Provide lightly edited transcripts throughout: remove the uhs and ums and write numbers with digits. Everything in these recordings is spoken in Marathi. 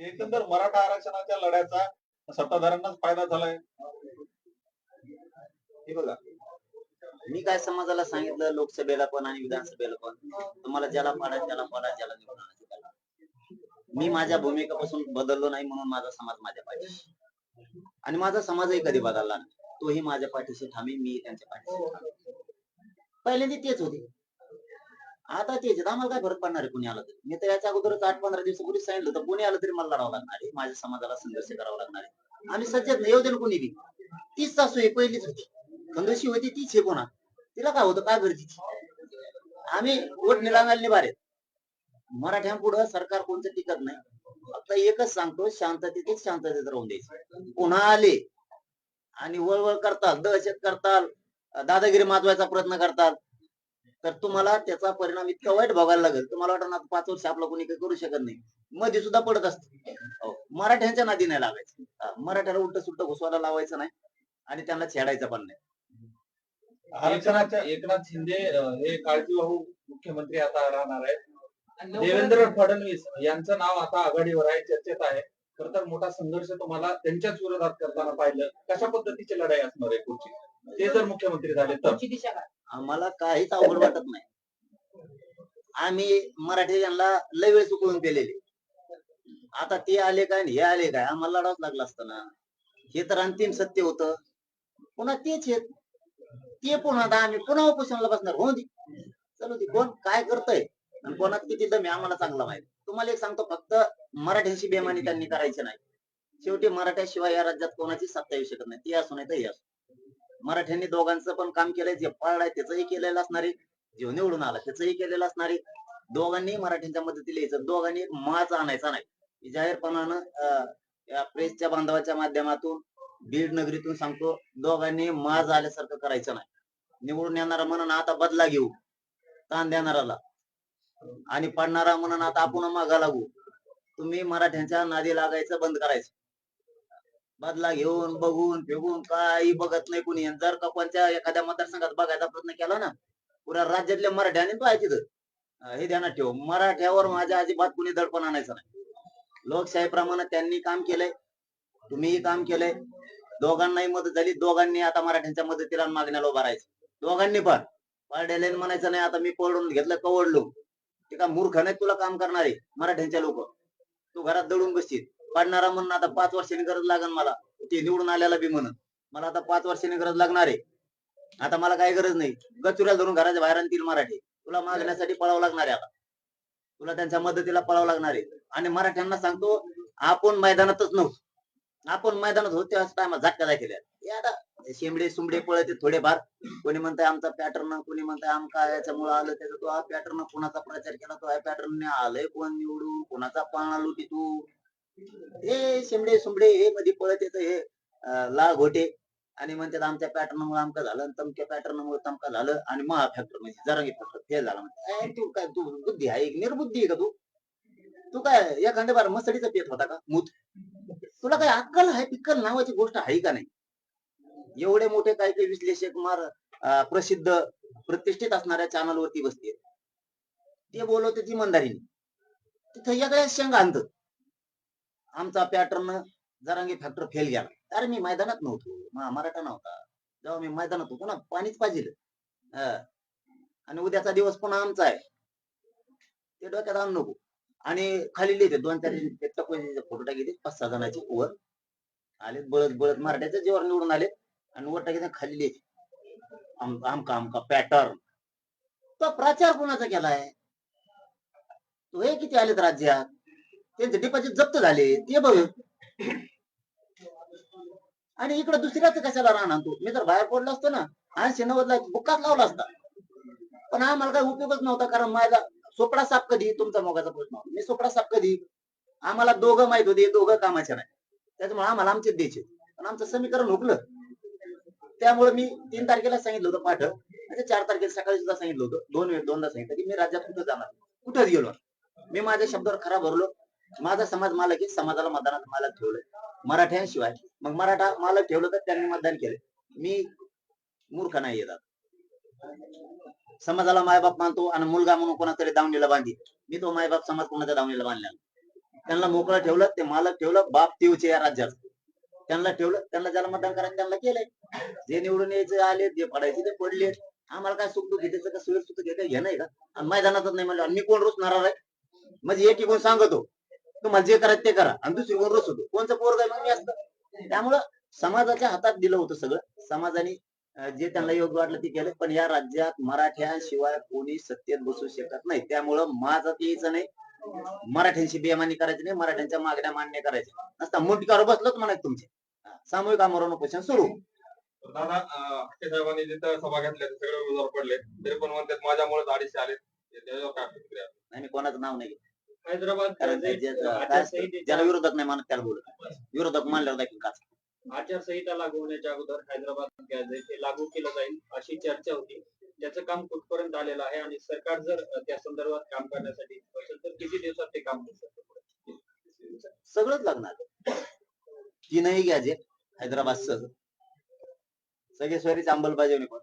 एकंदर मराठा आरक्षणाच्या लढ्याचा सत्ताधाऱ्यांनाच फायदा झालाय. हे बघा, मी काय समाजाला सांगितलं, लोकसभेला पण आणि विधानसभेला पण, तुम्हाला ज्याला पाडा त्याला पाडा, ज्याला निवडून आणायचं त्याला. मी माझ्या भूमिकेपासून बदललो नाही म्हणून माझा समाज माझ्या पाठीशी, आणि माझा समाजही कधी बदलला नाही. तोही माझ्या पाठीशी ठामी, मी त्यांच्या पाठीशी ठामी. पहिल्यांदा तेच होते, आता तेच आहेत. आम्हाला काय फरक पडणार आहे कुणी आलं तरी. मी तर याच्या अगोदरच 8-15 दिवसापूर्वी सांगितलं होतं, कोणी आलं तरी मला लढावं लागणार आहे, माझ्या समाजाला संघर्ष करावा लागणार आहे. आम्ही सज्जत नाही, येऊ दे ना कोणी बी. तीच सासू आहे, पहिलीच होती, खंदोशी होती तीच आहे. पुन्हा तिला काय होतं, काय गरजेची. आम्ही वोट निलावायला निभार आहेत. मराठ्यांपुढं सरकार कोणतं टिकत नाही. फक्त एकच सांगतो, शांततेत राहून द्यायचं. पुन्हा आले आणि वळवळ करतात, दहशत करतात, दादागिरी माजवायचा प्रयत्न करतात, तर तुम्हाला त्याचा परिणाम इतका वाईट भोगायला लागेल. तुम्हाला वाटणार 5 वर्ष आपलं कोणी काही करू शकत नाही. मध्ये सुद्धा पडत असते. मराठ्यांच्या नादी नाही लागायचं. मराठ्याला उलट सुलट घुसवायला लावायचं नाही आणि त्यांना छेडायचं पण नाही. आरक्षणाच्या एकनाथ शिंदे हे काळजीवाहू मुख्यमंत्री आता राहणार आहेत. देवेंद्र फडणवीस यांचं नाव आता आघाडीवर आहे, चर्चेत आहे. खरं तर मोठा संघर्ष तुम्हाला त्यांच्याच विरोधात करताना पाहिलं. कशा पद्धतीची लढाई असणार आहे पुढची, ते जर मुख्यमंत्री झाले तर? दिशा काय? आम्हाला काहीच अवघड वाटत नाही. आम्ही मराठी यांना लय वेळ चुकवून केलेले. आता ते आले काय हे आले काय, आम्हाला लढावंच लागलं असतं ना. हे तर अंतिम सत्य होतं. पुन्हा तेच आहेत ते, पुन्हा आता आम्ही पुन्हा उपोषणाला बसणार. हो दे, चलो दे. कोण काय करतय आणि कोणात किती दम आहे आम्हाला चांगला माहिती. तुम्हाला एक सांगतो, फक्त मराठ्यांशी बेमानी त्यांनी करायची नाही. शेवटी मराठ्याशिवाय या राज्यात कोणाची सत्ता येऊ शकत नाही, ती असू नाही तर हे असू. मराठ्यांनी दोघांचं पण काम केलंय, जे पाळलाय त्याचंही केलेलं असणार आहे, जे निवडून आला त्याचंही केलेलं असणार आहे. दोघांनी मराठ्यांच्या मदतीला यायचं, दोघांनी माज आणायचा नाही. जाहीरपणानं या प्रेसच्या बांधवाच्या माध्यमातून बीड नगरीतून सांगतो, दोघांनी माज आल्यासारखं करायचं नाही. निवडून येणारा म्हणून आता बदला घेऊ ताण देणाराला, आणि पडणारा म्हणून आता आपण मागा लागू. तुम्ही मराठ्यांच्या नादी लागायचं बंद करायचं. बदला घेऊन बघून फेगून काही बघत नाही कुणी. जर का कोणत्या एखाद्या मतदारसंघात बघायचा प्रयत्न केला ना, पुऱ्या राज्यातल्या मराठ्याने तो आहे तिथं. हे ध्यानात ठेव, मराठ्यावर माझ्या अजिबात कुणी दडपण आणायचं नाही. लोकशाहीप्रमाणे त्यांनी काम केलंय, तुम्हीही काम केलंय. दोघांनाही मदत झाली. दोघांनी आता मराठ्यांच्या मदतीला मागण्याला उभा राहायचं. दोघांनी पण पारड्याला म्हणायचं नाही आता मी पळून घेतलं कवडलो. ते का मूर्ख नाही तुला काम करणारे मराठ्यांच्या लोक. तू घरात दडून बसशील. पडणारा म्हणून आता 5 वर्षांनी गरज लागेल मला, ते निवडून आल्याला बी म्हणून मला आता 5 वर्षांनी गरज लागणार आहे. आता मला काही गरज नाही. गचुऱ्या धरून घराच्या बाहेर आणतील मराठी. तुला मागण्यासाठी पळावं लागणार आहे. आता तुला त्यांच्या मदतीला पळावं लागणार आहे. आणि मराठ्यांना सांगतो, आपण मैदानातच नव्हतो. आपण मैदानात होतो त्याच टायमात झटका दाखवल्या. आता शेंबडे सुंबडे पळते थोडेफार. कोणी म्हणताय आमचा पॅटर्न, कोणी म्हणताय आमका याच्यामुळे आलं त्याचा. तो हा पॅटर्न कोणाचा प्रचार केला, तो ह्या पॅटर्नने आलंय कोण निवडून, कोणाचा पाळणा लुटी तू. हे शेंबडे सुंबडे हे मध्ये पळत येत, हे लाल घोटे, आणि म्हणतात आमच्या पॅटर्न मुळे आमका झालं, तमक्या पॅटर्न मुळे तमका झालं, आणि महा फॅक्टर म्हणजे जरांगी फॅक्टर फेल झाला. म्हणते तू काय, तू बुद्धी आहे निर्बुद्धी आहे का तू? तू काय एखाद्या बार मसडीचा पेत होता का मूत? तुला काय अक्कल आहे पिक्कल नावाची गोष्ट आहे का नाही? एवढे मोठे काही काही विश्लेषक मार प्रसिद्ध प्रतिष्ठित असणाऱ्या चॅनलवरती बसते, ते बोलवते ती मंदारीने, तिथं वेगळ्या शेंगा आणत. आमचा पॅटर्न जरांगी फॅक्टर फेल गेला. अरे मी मैदानात नव्हतो, मराठा नव्हता. जेव्हा मी मैदानात होतो ना, पाणीच पाहिजे. आणि उद्याचा दिवस पण आमचा आहे, ते डोक्यात आणू नको. आणि खाली लिहिते 2-4 फोटो टाकले 5-6 जणांचे वर आले, बळत बळत मराठ्याच्या जीवावर निवडून आले, आणि वर टाकीने खाली लिहिते आमका आमका पॅटर्न. तो प्रचार कोणाचा केलाय? तो हे किती आलेत राज्यात, त्यांचे डिपॉझिट जप्त झाले ते बघ. आणि इकडे दुसऱ्याच कशाला राहणार तू? मी तर बाहेर पडलो असतो ना, 80-90 बुक्काच लावला असता, पण आम्हाला काही उपयोगच नव्हता. कारण माझा सोपडा साप कधी, तुमचा मोगाचा प्रश्न, मी सोपडा साप कधी. आम्हाला दोघं माहित होते, दोघं कामाचे नाही, त्याच्यामुळे आम्हाला आमचेच द्यायचे. पण आमचं समीकरण हुकलं. त्यामुळे मी 3 तारखेला सांगितलं होतं पाठ, म्हणजे 4 तारखेला सकाळी सुद्धा सांगितलं होतं, दोनदा सांगितलं की मी राज्यात कुठं जाणार, कुठंच गेलो. मी माझ्या शब्दावर खरा भरलो. माझा समाज मालक आहे, समाजाला मतदानात मालक ठेवलंय मराठ्यांशिवाय. मग मराठा मालक ठेवलं तर त्यांनी मतदान केलं. मी मूर्ख नाही येतात. समाजाला मायबाप मानतो आणि मुलगा म्हणून कोणाकडे दावणीला बांधी. मी तो मायबाप समाज कोणाच्या दावणीला बांधला. त्यांना मोकळं ठेवलं, ते मालक ठेवलं, बाप तीवचे या राज्यात त्यांना ठेवलं, त्यांना ज्याला मतदान करायचं त्यांना केलंय. जे निवडून यायचे आले, जे पडायचे ते पडले. आम्हाला काय सुख दुःख घेण्याचं का सुख सुख घे नाही का? आणि मैदानातच नाही म्हणलं मी कोण रुसणार आहे? म्हणजे एक कोण सांगतो तुम्हाला जे करायचं ते करा आणि दुसरी कोण रुसतो कोणचं पोरग मग मी असतं. त्यामुळं समाजाच्या हातात दिलं होतं सगळं. समाजाने जे त्यांना योग्य वाटलं ते केलं. पण या राज्यात मराठ्यांशिवाय कोणी सत्तेत बसू शकत नाही. त्यामुळं माझं यायचं नाही, मराठ्यांशी बेमानी करायची नाही, मराठ्यांच्या मागण्या मान्य करायच्या नसता मुंडक्यावर बसलोच म्हणायचं तुमचे सामूहिक आमरण उपोषण सुरू. दादा हट्टे साहेबांनी जिथं सभा घेतल्या सगळे उमेदवार पडले तरी पण म्हणतात माझ्यामुळेच 250 आले. त्याच्यावर काय प्रतिक्रिया? नाही मी कोणाचं नाव नाही घेत. हैदराबाद कारण ज्याला विरोधक नाही मानत त्याला बोलत, विरोधक मानल्यावर देखील का आचारसंहिता लागू होण्याच्या अगोदर हैदराबाद गॅझेट हे लागू केलं जाईल अशी चर्चा होती. त्याचं काम कुठपर्यंत आलेलं आहे आणि सरकार जर त्या संदर्भात काम करण्यासाठी असेल तर किती दिवसात ते काम होऊ शकतं? सगळंच लागणार. तीनही गॅजेट हैदराबाद सह सगळे सोयरीच अंमलबजावणी पण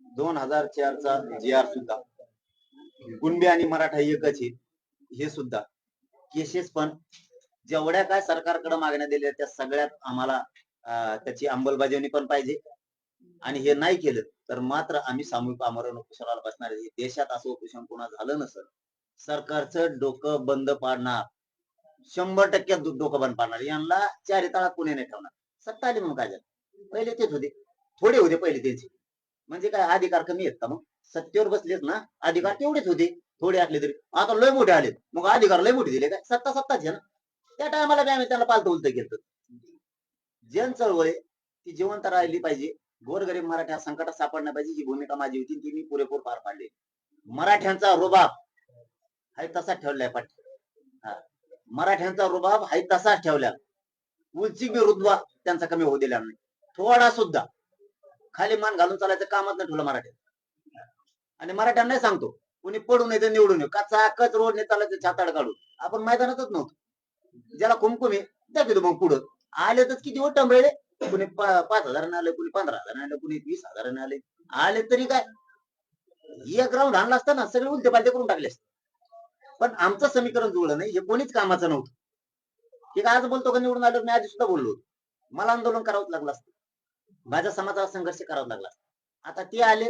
2004 चा GR सुद्धा कुणबी आणि मराठा एकच आहे हे सुद्धा केसेस पण जेवढ्या काय सरकारकडे मागण्या दिल्या त्या सगळ्यात आम्हाला त्याची अंमलबजावणी पण पाहिजे. आणि हे नाही केलं तर मात्र आम्ही सामूहिक आमरण उपोषणाला बसणार आहे. देशात असं उपोषण पुन्हा झालं नसेल, सरकारचं डोकं बंद पाडणार, 100% डोकं बंद पाडणार. यांना चारी तळात कोणी नाही ठेवणार. सत्ता आली म्हणून काय झालं? पहिले तेच होते, थोडे होते पहिले त्यांचे. म्हणजे काय अधिकार कमी आहेत का? मग सत्तेवर बसलेत ना, अधिकार तेवढेच होते, थोडे असले तरी. आता लय मोठे आलेत, मग अधिकार लय मोठे दिले काय? सत्ता सत्ताच आहे ना. त्या टायमाला आम्ही त्यांना पालतं उलट केलं. जन चळवळ ती जिवंत राहिली पाहिजे. गोरगरीब मराठा संकटात सापडण्या पाहिजे ही भूमिका माझी होती, ती मी पुरेपूर पार पाडली. मराठ्यांचा रुबाब हाय तसाच ठेवलाय पाठी. मराठ्यांचा रुबाब हाय तसाच ठेवला. उंची बी रुतबा त्यांचा कमी होऊ दिला नाही थोडा सुद्धा. खाली मान घालून चालायचं कामच नाही ठेवलं मराठ्यात. आणि मराठ्यांना नाही सांगतो कुणी पडून येतं निवडून येऊ कचाकच रोडने चालायचं छाताड काढून. आपण मैदानातच नव्हतो. ज्याला कुमकुमी दाखवतो मग पुढं आले तर किती वोट टंबळे, कुणी 5,000 आले, कुणी 15,000 आले, कुणी 20,000 आले. आले तरी काय एक राऊंड आणला असताना सगळे उलटे पालटे करून टाकले असते. पण आमचं समीकरण जुळलं नाही, हे कोणीच कामाचं नव्हतं. हे काय आज बोलतो का निवडून आलो, मी आधी सुद्धा बोललो. मला आंदोलन करावंच लागलं असतं, माझ्या समाजाला संघर्ष करावा लागला. आता ते आले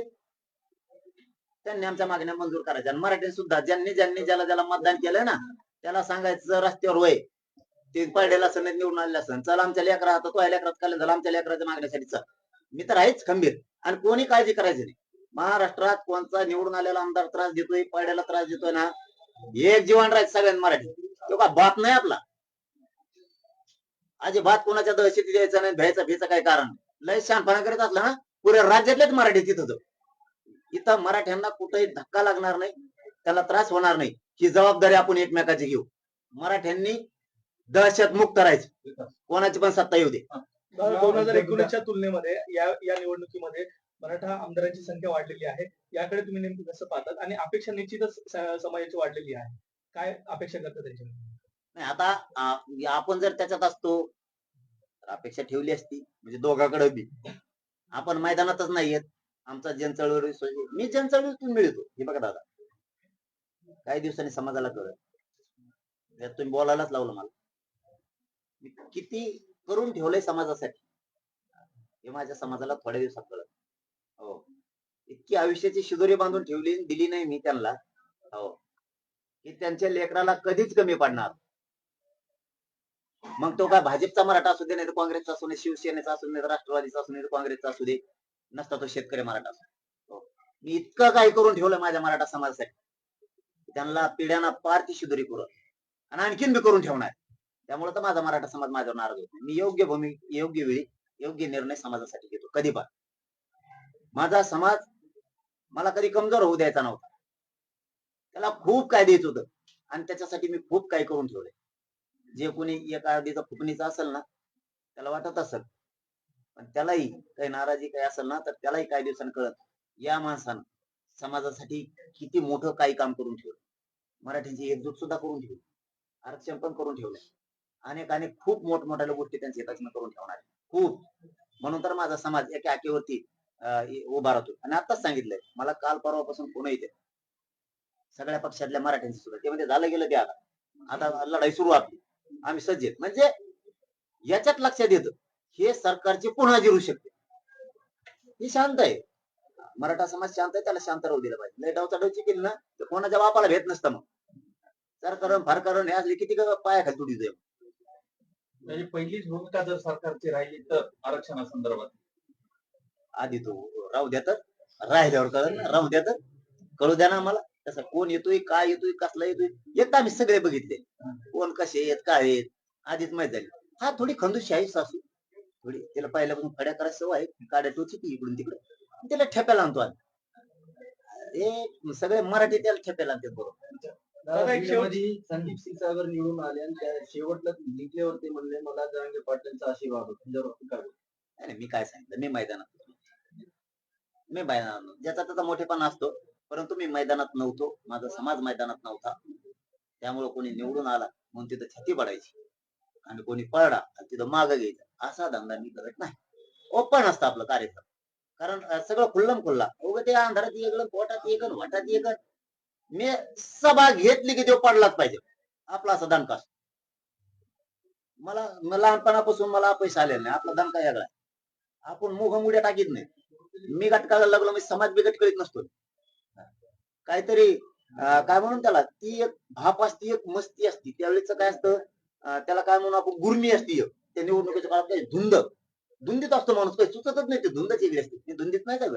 त्यांनी आमच्या मागण्या मंजूर करायच्या. आणि मराठी सुद्धा ज्यांनी ज्यांनी ज्याला ज्याला मतदान केलंय ना त्याला सांगायचं रस्त्यावर वय ते पडलेला असं निवडून आलेला असं चला आमच्या लेकरा आता तो लेकरात काल झाला आमच्या लेकराच्या मागण्यासाठी चल. मी तर आहेच खंबीर आणि कोणी काळजी करायची नाही. महाराष्ट्रात कोणता निवडून आलेला आमदार त्रास देतोय, पडलेला त्रास देतोय ना, एक जीवन राहायचं सगळ्यांना मराठी. तो का बाप नाही आपला. अजिबात कोणाच्या दहशती द्यायचा नाही, भ्यायचा भ्यायचं काय कारण. लय शहाणपणा करत असला ना पुऱ्या राज्यातलेच मराठी तिथं इथं मराठ्यांना कुठेही धक्का लागणार नाही, त्याला त्रास होणार नाही, ही जबाबदारी आपण एकमेकाची घेऊ. मराठ्यांनी दहशत मुक्त करायचं, कोणाची पण सत्ता येऊ दे. 2019च्या तुलनेमध्ये या निवडणुकीमध्ये मराठा आमदारांची संख्या वाढलेली आहे. याकडे तुम्ही नेमकं कसं पाहतात आणि अपेक्षा निश्चितच समाजाची वाढलेली आहे. काय अपेक्षा करता त्याच्या? नाही आता आपण जर त्याच्यात असतो तर अपेक्षा ठेवली असती, म्हणजे दोघांकडे बी. आपण मैदानातच नाहीयेत. आमचा जनचळवळी मी जनचळवळीतून मिळतो. हे बघा दादा, काही दिवसांनी समाजाला कळत, तुम्ही बोलायलाच लावलं मला. मी किती करून ठेवलंय समाजासाठी हे माझ्या समाजाला थोड्या दिवसात कळत. हो, इतकी आयुष्याची शिदोरी बांधून ठेवली दिली नाही मी त्यांना, हो, की त्यांच्या लेकराला कधीच कमी पडणार. मग तो काय भाजपचा मराठा असू दे, नाही तर काँग्रेसचा असू दे, शिवसेनेचा असू दे, राष्ट्रवादीचा असू दे, काँग्रेसचा असू दे, नसता तो शेतकरी मराठा असू. मी इतकं काही करून ठेवलं माझ्या मराठा समाजासाठी, त्यांना पिढ्यांना पार ती शिदोरी करून आणि आणखीन बी करून ठेवणार. त्यामुळे तर माझा मराठा समाज माझ्यावर नाराज होतो. मी योग्य योग्य वेळी योग्य निर्णय समाजासाठी घेतो कधी पण. माझा समाज मला कधी कमजोर होऊ द्यायचा नव्हता, त्याला खूप काय द्यायचं होतं आणि त्याच्यासाठी मी खूप काही करून ठेवलंय. जे कोणी एका अर्धीचा फुकणीचा असेल ना त्याला वाटत असेल, पण त्यालाही काही नाराजी काही असेल ना तर त्यालाही काही दिवसांनी कळत या माणसानं समाजासाठी किती मोठं काही काम करून ठेवलं. मराठीची एकजूट सुद्धा करून ठेवली, आरक्षण पण करून ठेवलंय, अनेक अनेक खूप मोठमोठ्या गोष्टी त्यांच्या हिताचं करून ठेवणार खूप. म्हणून तर माझा समाज एका आकेवरती उभा राहतो. आणि आताच सांगितलंय मला काल परवापासून पुन्हा येते सगळ्या पक्षातल्या मराठ्यांची सुद्धा, ते म्हणजे झालं गेलं ते आता लढाई सुरू आपली. आम्ही सज्ज आहेत. म्हणजे याच्यात लक्षात येतं हे सरकारची पुन्हा जिरू शकते. ही शांत आहे. मराठा समाज शांत आहे, त्याला शांत राहू दिलं पाहिजे. लय डावचा डवची केली ना तर कोणाच्या बापाला भेट नसतं. मग सरकार फारकरण हे असले किती पायाखाली तुडी जाईल. म्हणजे पहिलीच भूमिका जर सरकारची राहिली तर आरक्षणासंदर्भात आधी तो राहू द्या तर राहिल्यावर कळलं ना, राहू द्या तर कळू द्या ना आम्हाला. तसं कोण येतोय, काय येतोय, कसला येतोय एकदा आम्ही सगळे बघितले. कोण कसे आहेत, काय आहेत आधीच माहित झाली. हा थोडी खंदूशी आहे सासू, थोडी तिला पहिल्यापासून फड्या करायची सवय आहे. काड्या टोची ती इकडून तिकडे तिला ठेप्याला आणतो आम्ही. हे सगळे मराठी त्याला ठेप्याला आणतात बरोबर. दादा, एक शेवट- संदीप क्षीरसागर निवडून आले आणि त्या शेवटला जिंकल्यावर ते म्हणले मला जरांगे पाटलांचा आशीर्वाद होता. त्याच्यावर आपण काय बोलू? नाही, मी काय सांगितलं, मी मैदानात ज्याचा त्याचा मोठेपणा असतो, परंतु मी मैदानात नव्हतो, माझा समाज मैदानात नव्हता. त्यामुळे कोणी निवडून आला म्हणून तिथं छाती पडायची आणि कोणी पळला आणि तिथं मागं घ्यायचा असा धंदा मी करत नाही. ओपन असतं आपलं कार्यक्रम. कारण सगळं खुल्लम खुल्ला. उगं ते अंधारात येगळं, पोटात येगळं, वाटात येगळं. मी सभा घेतली की तो पडलाच पाहिजे, आपला असा दणका असतो. मला लहानपणापासून मला पैसे आलेले नाही. आपला दणका वेगळा आहे. आपण मुघमुड्या टाकीत नाही. मी गटकाला लागलो, मी समाज बिगट करीत नसतो. काहीतरी काय म्हणून त्याला ती एक भाप असती, एक मस्ती असती. त्यावेळेच काय असतं, त्याला काय म्हणून आपण गुरमी असती. त्या निवडणुकीच्या काळात काही धुंदीत असतो माणूस, काही सुचतच नाही. ते धुंदच वेगळी असते. ती धुंदीत नाही का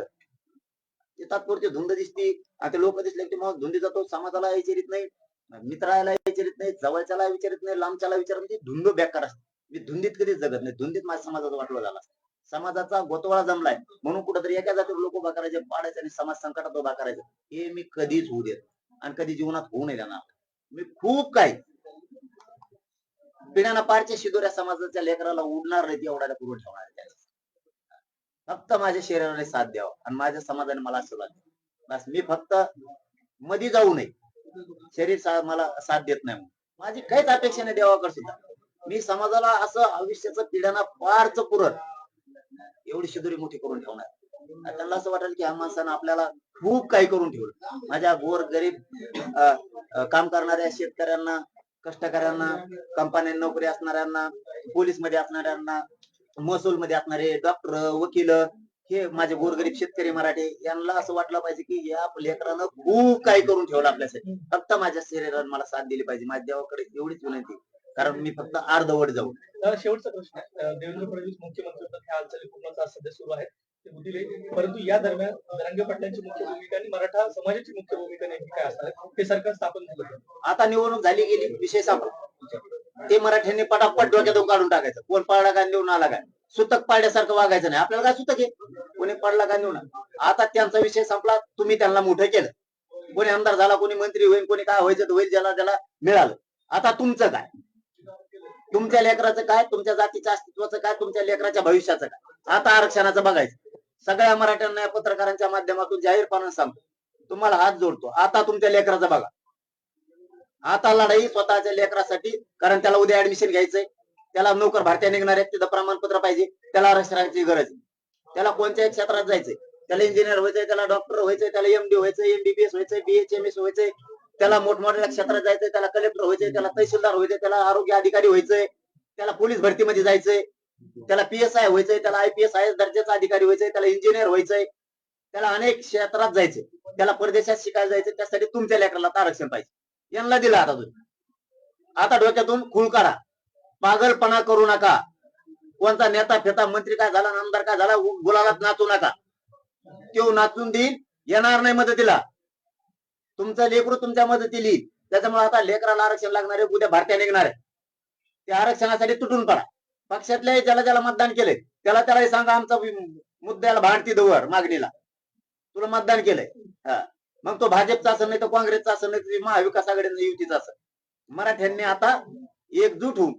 ते तात्पुरती धुंद दिसती. आता लोक दिसले की मग धुंदी जातो. समाजाला विचारित नाही, मित्राला विचारित नाही, जवळच्याला विचारित नाही, लांबच्याला विचारत नाही. धुंद बेकार असते. मी धुंदीत कधीच जगत नाही. धुंदीत माझ्या समाजाचा वाटला झाला. समाजाचा गोतवाळा जमलाय म्हणून कुठेतरी एका जातीवर लोक उभा करायचे, पाडायचे आणि समाज संकटात उभा करायचं, हे मी कधीच होऊ देत आणि कधी जीवनात होऊ नये देणार. मी खूप काही पिढ्याना पारच्या शिदोऱ्या समाजाच्या लेकराला उडणार नाही एवढ्या पुरून ठेवणार आहे. फक्त माझ्या शरीराने साथ द्यावा आणि माझ्या समाजाने मला आशीर्वाद द्यावा. बस मी फक्त मध्ये जाऊ नये. शरीर मला साथ देत नाही म्हणून माझी काहीच अपेक्षा नाही देवाकडे सुद्धा. मी समाजाला असं आयुष्याचं पिढ्यांना पारच पुरत एवढी शिदोरी मोठी करून ठेवणार. त्यांना असं वाटेल की ह्या माणसानं आपल्याला खूप काही करून ठेवलं. माझ्या गोर गरीब काम करणाऱ्या शेतकऱ्यांना, कष्टकऱ्यांना, कंपन्यात नोकरी असणाऱ्यांना, पोलीस मध्ये असणाऱ्यांना, महसूल मध्ये असणारे डॉक्टर, वकील, हे माझे गोरगरीब शेतकरी मराठी, यांना असं वाटलं पाहिजे की या लेकरानं खूप काही करून ठेवलं आपल्यासाठी. फक्त माझ्या शरीराने मला साथ दिली पाहिजे. माझ्या देवाकडे एवढीच विनंती, कारण मी फक्त अर्धवट जाऊ. शेवटचा प्रश्न आहे. देवेंद्र फडणवीस मुख्यमंत्री होतात, ह्या हालचाली पूर्ण सध्या सुरू आहेत, ते होतील. परंतु या दरम्यान जरांगे पाटलांची मुख्य भूमिका आणि मराठा समाजाची मुख्य भूमिका नेमकी काय असणार आहे? हे सरकार स्थापन झालं, आता निवडणूक झाली गेली, विषय संपला. ते मराठ्यांनी पटापट डोक्यातून काढून टाकायचं. कोण पडला का निवडून आला काय, सुतक पाड्यासारखं वागायचं नाही. आपल्याला काय सुतक आहे, कोणी पडला का निवडून. आता त्यांचा विषय संपला. तुम्ही त्यांना मोठं केलं. कोणी आमदार झाला, कोणी मंत्री होईल, कोणी काय व्हायचं होईल, ज्याला त्याला मिळालं. आता तुमचं काय, तुमच्या लेकराचं काय, तुमच्या जातीच्या अस्तित्वाचं काय, तुमच्या लेकराच्या भविष्याचं काय. आता आरक्षणाचं बघायचं. सगळ्या मराठ्यांना पत्रकारांच्या माध्यमातून जाहीरपणे सांगतो, तुम्हाला हात जोडतो, आता तुमच्या लेकराचं बघा. आता लढाई स्वतःच्या लेकरासाठी, कारण त्याला उद्या ऍडमिशन घ्यायचंय, त्याला नोकर भरत्या निघणार आहेत, तिथं प्रमाणपत्र पाहिजे, त्याला आरक्षणाची गरज आहे. त्याला कोणत्याही क्षेत्रात जायचंय, त्याला इंजिनियर व्हायचंय, त्याला डॉक्टर व्हायचंय, त्याला MD व्हायचंय, MBBS व्हायचंय, BHMS व्हायचंय, त्याला मोठमोठ्या क्षेत्रात जायचंय, त्याला कलेक्टर व्हायचंय, त्याला तहसीलदार व्हायचंय, त्याला आरोग्य अधिकारी व्हायचंय, त्याला पोलीस भरतीमध्ये जायचंय, त्याला PSI व्हायचंय, त्याला IPS IAS दर्जाचा अधिकारी व्हायचंय, त्याला इंजिनियर व्हायचंय, त्याला अनेक क्षेत्रात जायचंय, त्याला परदेशात शिकायला जायचंय. त्यासाठी तुमच्या लेकराला आरक्षण पाहिजे. यांना दिला आता तुम्ही. आता डोक्यातून खूळ काढा, पागलपणा करू नका. कोणता नेता फेता मंत्री काय झाला, आमदार काय झाला, गुलालात नाचू नका. तो नाचून देईल, येणार नाही मदतीला. तुमचं लेकरू तुमच्या मदतीला येईल. त्याच्यामुळे आता लेकराला आरक्षण लागणार आहे, उद्या भरत्या निघणार आहे. त्या आरक्षणासाठी तुटून पडा. पक्षातल्या ज्याला मतदान केलंय त्याला सांगा, आमचा मुद्द्याला भांडती दवर मागणीला तुला मतदान केलंय. मग तो भाजपचा असं नाही, तर काँग्रेसचा असं नाही, महाविकास आघाडीचा युतीचा असं. मराठ्यांनी आता एकजूट होऊन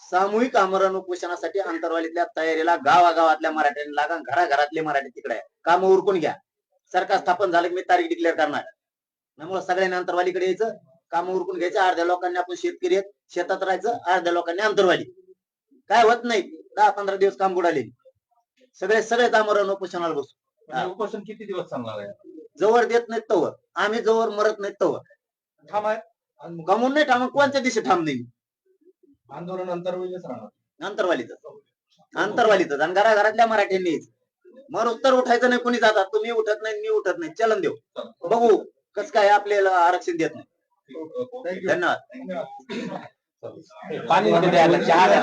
सामूहिक आमरण उपोषणासाठी अंतरवालीतल्या तयारीला गावागावातल्या मराठ्यांनी लागा. घराघरातले मराठी तिकडे आहे, काम उरकून घ्या. सरकार स्थापन झालं की मी तारीख डिक्लेअर करणार. त्यामुळे सगळ्यांनी अंतरवालीकडे यायचं, काम उरकून घ्यायचं. अर्ध्या लोकांनी आपण शेतकरी आहेत, शेतात राहायचं, अर्ध्या लोकांनी अंतरवाली. काय होत नाही, 10-15 दिवस काम बुडाले. सगळे आमरण उपोषणाला बसू. उपोषण किती दिवस चालणार आहे? जवळ देत नाहीत तवर, आम्ही जवळ मरत नाहीत तवर ठाम आहे. गमून नाही ठाम. कोणत्या दिवशी ठाम नाही. आंदोलन अंतर्वालीच राहणार. अंतरवालीच आणि घराघरातल्या मराठ्यांनीच मग उत्तर उठायचं नाही, कोणी जातात तुम्ही उठत नाही, मी उठत नाही, चलन देऊ, बघू कसं काय आपल्याला आरक्षण देत नाही. धन्यवाद. पाणी द्यायला चहा द्या.